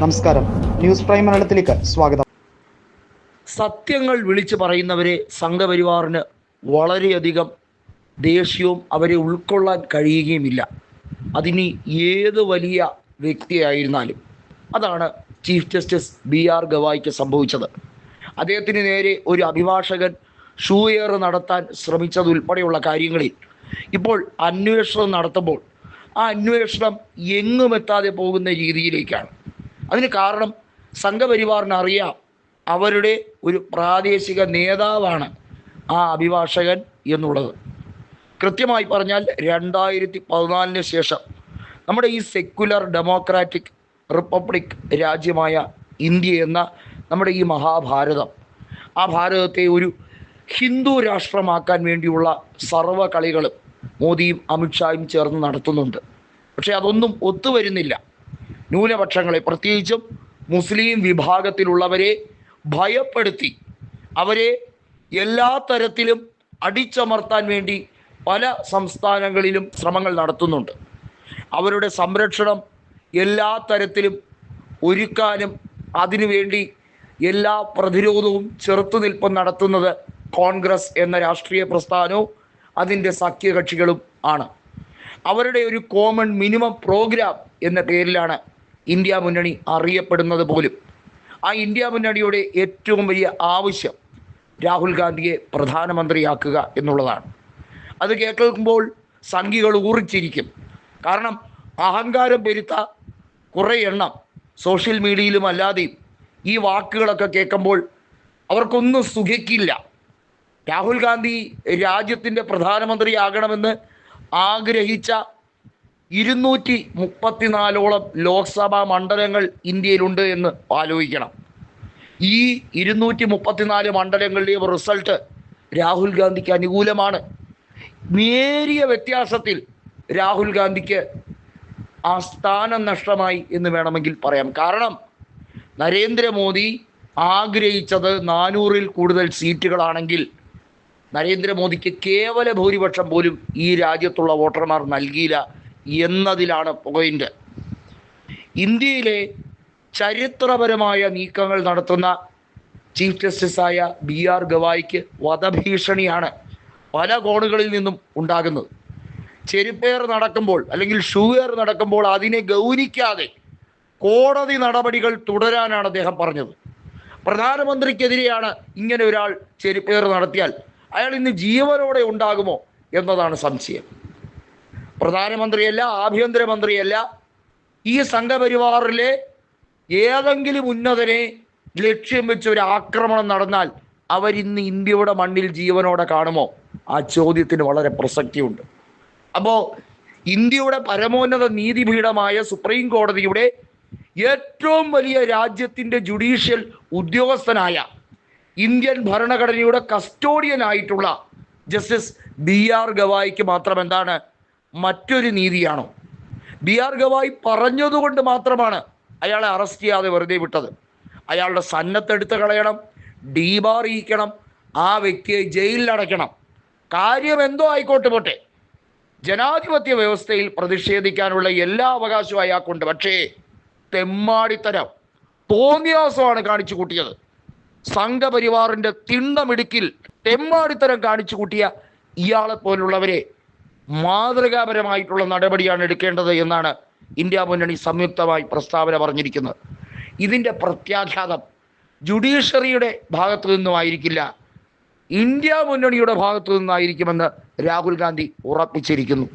നമസ്കാരം, news prime മലയാളത്തിലേക്ക് സ്വാഗതം. സത്യങ്ങൾ വിളിച്ചു പറയുന്നവരെ സംഘപരിവാറിന് വളരെയധികം ദേഷ്യവും അവരെ ഉൾക്കൊള്ളാൻ കഴിയുകയുമില്ല. അതിനി ഏത് വലിയ വ്യക്തിയായിരുന്നാലും. അതാണ് ചീഫ് ജസ്റ്റിസ് BR ഗവായിക്ക് സംഭവിച്ചത്. അദ്ദേഹത്തിന് നേരെ ഒരു അഭിഭാഷകൻ ഷൂയേർ നടത്താൻ ശ്രമിച്ചതുൾപ്പെടെയുള്ള കാര്യങ്ങളിൽ ഇപ്പോൾ അന്വേഷണം നടത്തുമ്പോൾ ആ അന്വേഷണം എങ്ങുമെത്താതെ പോകുന്ന രീതിയിലേക്കാണ്. അതിന് കാരണം സംഘപരിവാറിന് അറിയാം, അവരുടെ ഒരു പ്രാദേശിക നേതാവാണ് ആ അഭിഭാഷകൻ എന്നുള്ളത്. കൃത്യമായി പറഞ്ഞാൽ 2014 ശേഷം നമ്മുടെ ഈ സെക്യുലർ ഡെമോക്രാറ്റിക് റിപ്പബ്ലിക് രാജ്യമായ ഇന്ത്യ എന്ന നമ്മുടെ ഈ മഹാഭാരതം, ആ ഭാരതത്തെ ഒരു ഹിന്ദു രാഷ്ട്രമാക്കാൻ വേണ്ടിയുള്ള സർവ്വ കളികളും മോദിയും അമിത്ഷായും ചേർന്ന് നടത്തുന്നുണ്ട്. പക്ഷേ അതൊന്നും ഒത്തുവരുന്നില്ല. ന്യൂനപക്ഷങ്ങളെ, പ്രത്യേകിച്ചും മുസ്ലിം വിഭാഗത്തിലുള്ളവരെ ഭയപ്പെടുത്തി അവരെ എല്ലാ തരത്തിലും അടിച്ചമർത്താൻ വേണ്ടി പല സംസ്ഥാനങ്ങളിലും ശ്രമങ്ങൾ നടത്തുന്നുണ്ട്. അവരുടെ സംരക്ഷണം എല്ലാ തരത്തിലും ഒരുക്കാനും അതിനുവേണ്ടി എല്ലാ പ്രതിരോധവും ചെറുത്തുനിൽപ്പും നടത്തുന്നത് കോൺഗ്രസ് എന്ന രാഷ്ട്രീയ പ്രസ്ഥാനവും അതിൻ്റെ സഖ്യകക്ഷികളും ആണ്. അവരുടെ ഒരു കോമൺ മിനിമം പ്രോഗ്രാം എന്ന പേരിലാണ് ഇന്ത്യ മുന്നണി അറിയപ്പെടുന്നത് പോലും. ആ ഇന്ത്യ മുന്നണിയുടെ ഏറ്റവും വലിയ ആവശ്യം രാഹുൽ ഗാന്ധിയെ പ്രധാനമന്ത്രിയാക്കുക എന്നുള്ളതാണ്. അത് കേൾക്കുമ്പോൾ സംഘികൾ ഊറിച്ചിരിക്കും. കാരണം അഹങ്കാരം പെരുത്ത കുറേ എണ്ണം സോഷ്യൽ മീഡിയയിലും അല്ലാതെയും ഈ വാക്കുകളൊക്കെ കേൾക്കുമ്പോൾ അവർക്കൊന്നും സുഖിക്കില്ല. രാഹുൽ ഗാന്ധി രാജ്യത്തിൻ്റെ പ്രധാനമന്ത്രിയാകണമെന്ന് ആഗ്രഹിച്ച 234ഓളം ലോക്സഭാ മണ്ഡലങ്ങൾ ഇന്ത്യയിലുണ്ട് എന്ന് ആലോചിക്കണം. ഈ 234 മണ്ഡലങ്ങളുടെയും റിസൾട്ട് രാഹുൽ ഗാന്ധിക്ക് അനുകൂലമാണ്. നേരിയ വ്യത്യാസത്തിൽ രാഹുൽ ഗാന്ധിക്ക് ആ സ്ഥാനം നഷ്ടമായി എന്ന് വേണമെങ്കിൽ പറയാം. കാരണം നരേന്ദ്രമോദി ആഗ്രഹിച്ചത് 400-ൽ കൂടുതൽ സീറ്റുകളാണെങ്കിൽ നരേന്ദ്രമോദിക്ക് കേവല ഭൂരിപക്ഷം പോലും ഈ രാജ്യത്തുള്ള വോട്ടർമാർ നൽകിയില്ല എന്നതിലാണ് പോയിന്റ്. ഇന്ത്യയിലെ ചരിത്രപരമായ നീക്കങ്ങൾ നടത്തുന്ന ചീഫ് ജസ്റ്റിസായ BR ഗവായിക്ക് വധഭീഷണിയാണ് പല കോണുകളിൽ നിന്നും ഉണ്ടാകുന്നത്. ചെരുപ്പേർ നടക്കുമ്പോൾ അല്ലെങ്കിൽ ഷൂവേർ നടക്കുമ്പോൾ അതിനെ ഗൗനിക്കാതെ കോടതി നടപടികൾ തുടരാനാണ് അദ്ദേഹം പറഞ്ഞത്. പ്രധാനമന്ത്രിക്കെതിരെയാണ് ഇങ്ങനെ ഒരാൾ ചെരുപ്പേർ നടത്തിയാൽ അയാൾ ഇന്ന് ജീവനോടെ ഉണ്ടാകുമോ എന്നതാണ് സംശയം. പ്രധാനമന്ത്രിയല്ല, ആഭ്യന്തരമന്ത്രിയല്ല, ഈ സംഘപരിവാറിലെ ഏതെങ്കിലും ഉന്നതനെ ലക്ഷ്യം വെച്ച് ഒരു ആക്രമണം നടന്നാൽ അവരിന്ന് ഇന്ത്യയുടെ മണ്ണിൽ ജീവനോടെ കാണുമോ? ആ ചോദ്യത്തിന് വളരെ പ്രസക്തിയുണ്ട്. അപ്പോൾ ഇന്ത്യയുടെ പരമോന്നത നീതിപീഠമായ സുപ്രീം കോടതിയുടെ ഏറ്റവും വലിയ രാജ്യത്തിൻ്റെ ജുഡീഷ്യൽ ഉദ്യോഗസ്ഥനായ ഇന്ത്യൻ ഭരണഘടനയുടെ കസ്റ്റോഡിയനായിട്ടുള്ള ജസ്റ്റിസ് BR ഗവായിക്ക് മാത്രം എന്താണ് മറ്റൊരു നീതിയാണോ? BR ഗവായി പറഞ്ഞതുകൊണ്ട് മാത്രമാണ് അയാളെ അറസ്റ്റ് ചെയ്യാതെ വെറുതെ വിട്ടത്. അയാളുടെ സന്നദ്ധെടുത്ത് കളയണം, ഡീബാർ ചെയ്യിക്കണം, ആ വ്യക്തിയെ ജയിലിലടയ്ക്കണം. കാര്യം എന്തോ ആയിക്കോട്ടെ പോട്ടെ, ജനാധിപത്യ വ്യവസ്ഥയിൽ പ്രതിഷേധിക്കാനുള്ള എല്ലാ അവകാശവും അയാൾക്കുണ്ട്. പക്ഷേ തെമ്മാടിത്തരം, തോന്നിയാസമാണ് കാണിച്ചു കൂട്ടിയത്. സംഘപരിവാറിൻ്റെ തിണ്ടമിടുക്കിൽ തെമ്മാടിത്തരം കാണിച്ചു കൂട്ടിയ ഇയാളെ പോലുള്ളവരെ മാതൃകാപരമായിട്ടുള്ള നടപടിയാണ് എടുക്കേണ്ടത് എന്നാണ് ഇന്ത്യ മുന്നണി സംയുക്തമായി പ്രസ്താവന പറഞ്ഞിരിക്കുന്നത്. ഇതിൻ്റെ പ്രത്യാഘാതം ജുഡീഷ്യറിയുടെ ഭാഗത്തു നിന്നുമായിരിക്കില്ല, ഇന്ത്യ മുന്നണിയുടെ ഭാഗത്തു നിന്നായിരിക്കുമെന്ന് രാഹുൽ ഗാന്ധി ഉറപ്പിച്ചിരിക്കുന്നു.